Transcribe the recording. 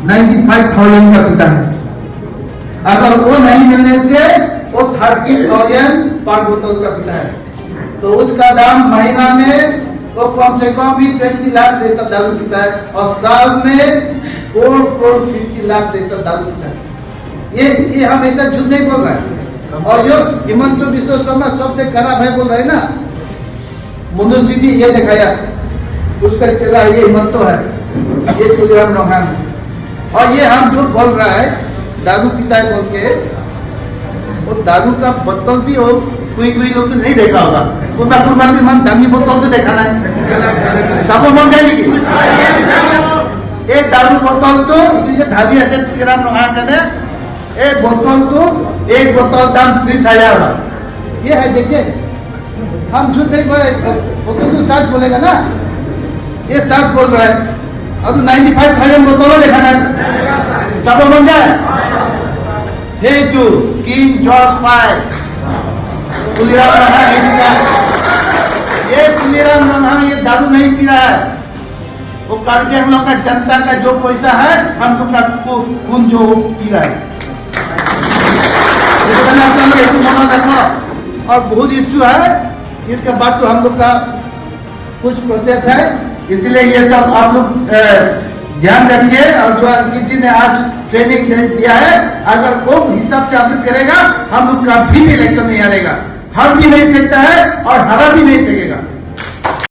95,000 का पीता है। अगर वो नहीं मिलने से वो 30,000 पर बोतल का पीता है, तो उसका दाम महीना में वो कम से कम भी 20 लाख जैसा दारू पीता है और साल में 4 करोड़ 50 लाख जैसा दारू पीता है। ये हम ऐसा झूठ नहीं बोल रहे हैं। और जो हिमंत बिश्व शर्मा सबसे खराब है बोल रहे हैं ना, मनुष्य भी ये दिखाया, उसका चला ये हिमंतो है, ये तुलसीराम नौहान है, और ये हम झूठ बोल रहा है दारू पीता है बोल के। वो दारू का बोतल भी हो, कोई लोग तो नहीं देखा होगा, कुर्बान भी मन दामी बोतल तो देखा ना है, सब मन जाएगी एक दारू बोतल तो धाबी আছে तुलसीराम नौहान जाने एक बोतल दाम 30,000। ये है, देखिए हम झूठ नहीं बोले, बोतल तो सच बोलेगा ना, ये सच बोल रहा है। अब 95,000 बोतलों देखा ना, सब बन जाए। हे to king George V Tulsiram Nauhan, ये तुलसीराम नौहान ये दारू नहीं पी रहा है, वो करके हम लोग का जनता का जो पैसा है हम लोग का खून जो पी रहा है। और बहुत इश्यू है, इसके बाद तो हम लोग का कुछ प्रोसेस है, इसलिए ये सब आप लोग ध्यान रखिए। और जो अंकित जी ने आज ट्रेनिंग दिया है, अगर वो हिसाब से आप लोग करेगा हम लोग कभी भी इलेक्शन नहीं हारेगा, हार भी नहीं सकता है और हरा भी नहीं सकेगा।